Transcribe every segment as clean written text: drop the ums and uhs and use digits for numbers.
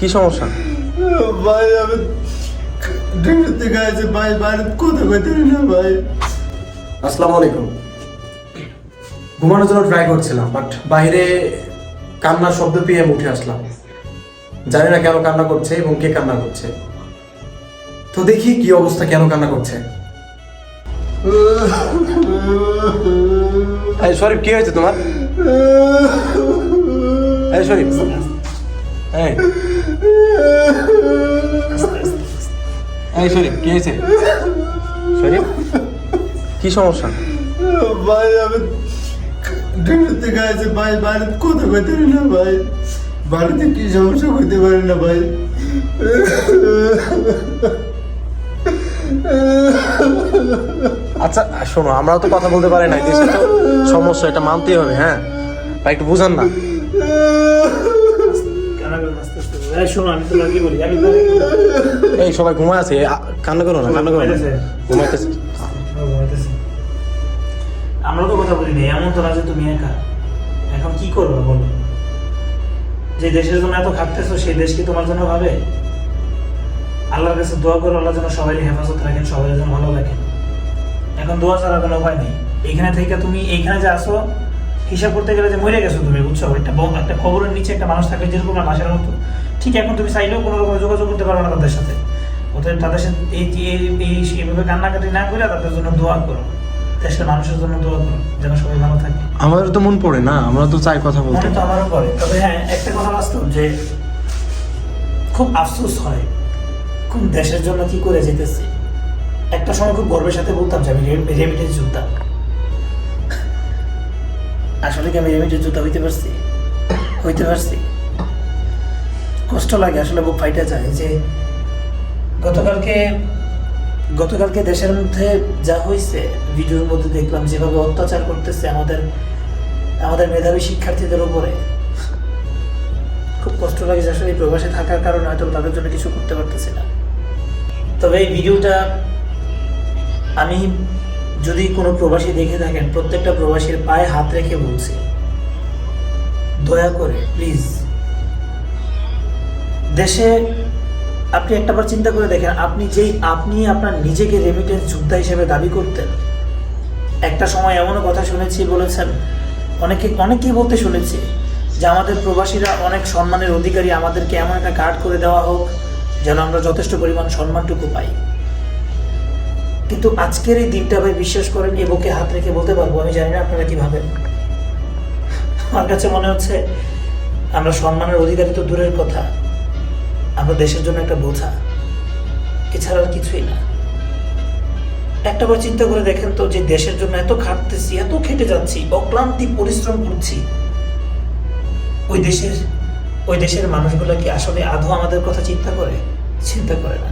কি সমস্যা? ভাই আমি ডিউটি থেকে আসছি ভাই, বাইরে কথা কইতে না ভাই। আসসালামু আলাইকুম। ঘুমানোর জন্য ট্রাই করছিলাম, বাট বাইরে কান্নার শব্দ পেয়ে উঠে আসলাম। জানি না কেন কান্না করছে এবং কে কান্না করছে। তো দেখি কি অবস্থা, কেন কান্না করছে। এই শরীফ, কি হয়েছে তোমার? এই শরীফ, এই এই শরীফ, কি হয়েছে? শরীফ, কি সমস্যা? ভাই আমি ডিউটি থেকে আসছি ভাই, বাইরে কথা কইতে না ভাই। বাড়িতে কি সমস্যা হইতে পারে না ভাই। আচ্ছা শোনো, আমরাও তো কথা বলতে পারি না, দেশে তো সমস্যা, এটা মানতেই হবে। হ্যাঁ ভাই, একটু বুঝান না। এই সবাই ঘুমায় আছে, কান্না করো না, কান্না করো না, ঘুমাইতেছে। আমরা তো কথা বলি না, এমন তো না যে তুমি একা। এখন কি করবো বলো? যে দেশের জন্য এত খাটতেছো, সেই দেশ কি তোমার জন্য ভাবে? আল্লাহর কাছে দোয়া করো, আল্লাহ যেন সবাই হেফাজত রাখেন, সবাই যেন ভালো রাখেন। এখন দোয়া ছাড়া কোনো উপায় নেই। এইখানে থেকে তুমি এইখানে যে আসো, হিসাব করতে গেলে যে মরে গেছো তুমি, বুঝছো? একটা খবরের নিচে একটা মানুষ থাকলে যেরকম না লাশের মতো, ঠিক এখন তুমি চাইলেও কোনো রকম যোগাযোগ করতে পারো না তাদের সাথে। ওদের তাদের সাথে এইভাবে কান্নাকাটি না করে তাদের জন্য দোয়া করো, দেশের মানুষের জন্য দোয়া করো, যেন সবাই ভালো থাকে। আমাদের তো মন পড়ে না, আমরা তো চাই কথা বলতে। মনে তো আমারও পড়ে, তবে হ্যাঁ একটা কথা বাস্তব যে খুব আফসোস হয় কোন দেশের জন্য কি করে যেতেছি। একটা সময় খুব গর্বের সাথে বলতাম যে আমি রেমিটেন্স যোদ্ধা। আসলে কি আমি রেমিটেন্স যোদ্ধা হইতে পারছি? কষ্ট লাগে, আসলে বুক ফাইটা যায় যে গতকালকে দেশের মধ্যে যা হয়েছে, ভিডিওর মধ্যে দেখলাম যেভাবে অত্যাচার করতেছে আমাদের মেধাবী শিক্ষার্থীদের উপরে। খুব কষ্ট লাগে যে আসলে এই প্রবাসে থাকার কারণে হয়তো তাদের জন্য কিছু করতে পারতেছি না। তবে এই ভিডিওটা আমি যদি কোনো প্রবাসী দেখে থাকেন, প্রত্যেকটা প্রবাসীর পায়ে হাত রেখে বলছি, দয়া করে প্লিজ দেশে আপনি একটাবার চিন্তা করে দেখেন, আপনি আপনার নিজেকে রেমিটেন্স যোদ্ধা হিসেবে দাবি করতেন। একটা সময় এমনও কথা শুনেছি, বলেছেন অনেকেই বলতে শুনেছি যে আমাদের প্রবাসীরা অনেক সম্মানের অধিকারী, আমাদেরকে এমন একটা কার্ড করে দেওয়া হোক যেন আমরা যথেষ্ট পরিমাণ সম্মানটুকু পাই। কিন্তু আজকের এই দিনটা ভাই বিশ্বাস করেন, এ বুকে হাত রেখে বলতে পারবো, আমি জানি না আপনারা কি ভাবেন, আমার কাছে মনে হচ্ছে আমরা সম্মানের অধিকারী তো দূরের কথা, আমরা দেশের জন্য একটা বোঝা, এছাড়া আর কিছুই না। একটাবার চিন্তা করে দেখেন তো, যে দেশের জন্য এত খাটতেছি, এত খেটে যাচ্ছি, অক্লান্তি পরিশ্রম করছি, ওই দেশের মানুষগুলো কি আসলে আদৌ আমাদের কথা চিন্তা করে না?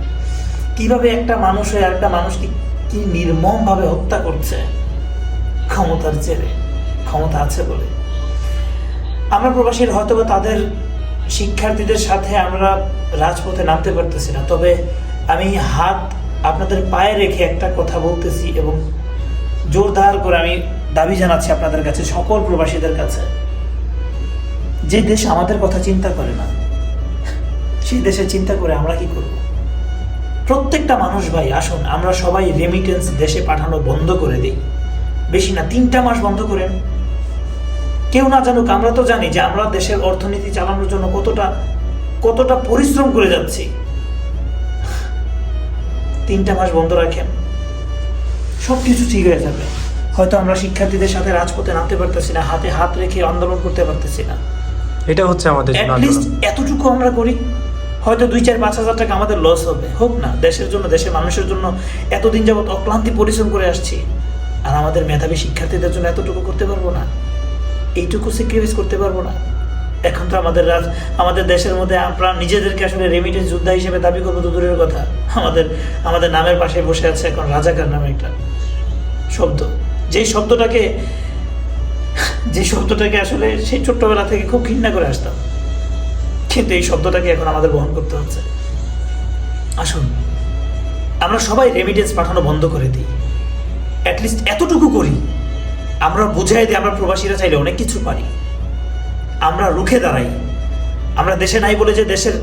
কিভাবে একটা মানুষ হয়ে আরেকটা মানুষকে কি নির্মম ভাবে হত্যা করছে ক্ষমতার জেরে, ক্ষমতা আছে বলে। আমরা প্রবাসীর হয়তো বা তাদের শিক্ষার্থীদের সাথে আমরা রাজপথে নামতে পারতেছি না, তবে আমি হাত আপনাদের পায়ে রেখে একটা কথা বলতেছি এবং জোরদার করে আমি দাবি জানাচ্ছি আপনাদের কাছে, সকল প্রবাসীদের কাছে, যে দেশ আমাদের কথা চিন্তা করে না, সেই দেশে চিন্তা করে আমরা কি করব? প্রত্যেকটা মানুষ ভাই, আসুন আমরা সবাই রেমিটেন্স দেশে পাঠানো বন্ধ করে দিই। বেশি না, 3টা মাস বন্ধ করেন। কেউ না জানুক, আমরা তো জানি যে আমরা দেশের অর্থনীতি চালানোর জন্য কতটা পরিশ্রম করে যাচ্ছি। 3টা মাস বন্ধ রাখেন, সবকিছু ঠিক হয়ে যাবে। হয়তো আমরা শিক্ষার্থীদের সাথে রাজপথে নামতে পারতেছি না, হাতে হাত রেখে আন্দোলন করতে পারতেছি না, এটা হচ্ছে আমাদের অ্যাটলিস্ট এতটুকু আমরা করি। হয়তো 2-4-5 হাজার টাকা আমাদের লস হবে, হোক না, দেশের জন্য, দেশের মানুষের জন্য এতদিন যাবত অক্লান্তি পরিশ্রম করে আসছি, আর আমাদের মেধাবী শিক্ষার্থীদের জন্য এতটুকু করতে পারবো না? এইটুকু স্যাক্রিফাইস করতে পারবো না? এখন তো আমাদের দেশের মধ্যে আমরা নিজেদেরকে আসলে রেমিটেন্স যোদ্ধা হিসেবে দাবি করবো তো দূরের কথা, আমাদের নামের পাশে বসে আছে এখন রাজাকার নামে একটা শব্দ, যে শব্দটাকে আসলে সেই ছোট্টবেলা থেকে খুব ঘৃণা করে আসতাম, কিন্তু এই শব্দটাকে এখন আমাদের বহন করতে হচ্ছে। আসুন আমরা সবাই রেমিটেন্স পাঠানো বন্ধ করে দিই, অ্যাটলিস্ট এতটুকু করি, আমরা বুঝাই দিই আমরা প্রবাসীরা চাইলে অনেক কিছু পারি, আমরা রুখে দাঁড়াই। আমরা দেশে নাই বলে যে দেশের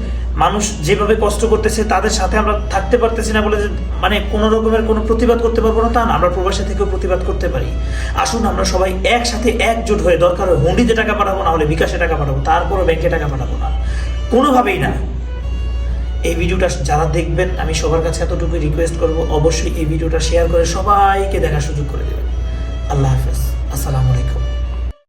মানুষ যেভাবে কষ্ট করতেছে তাদের সাথে আমরা থাকতে পারতেছি না বলে যে মানে কোনো রকমের কোনো প্রতিবাদ করতে পারবো না তা না, আমরা প্রবাসী থেকেও প্রতিবাদ করতে পারি। আসুন আমরা সবাই একসাথে একজোট হয়ে, দরকার হয় হুন্ডিতে টাকা পাঠাবো, না হলে বিকাশে টাকা পাঠাবো, তারপরও ব্যাংকে টাকা পাঠাবো না, কোনোভাবেই না। এই ভিডিওটা যারা দেখবেন আমি সবার কাছে এতটুকু রিকোয়েস্ট করব, অবশ্যই এই ভিডিওটা শেয়ার করে সবাইকে দেখার সুযোগ করে দেবেন। আল্লাহ হাফেজ, আসসালামু আলাইকুম।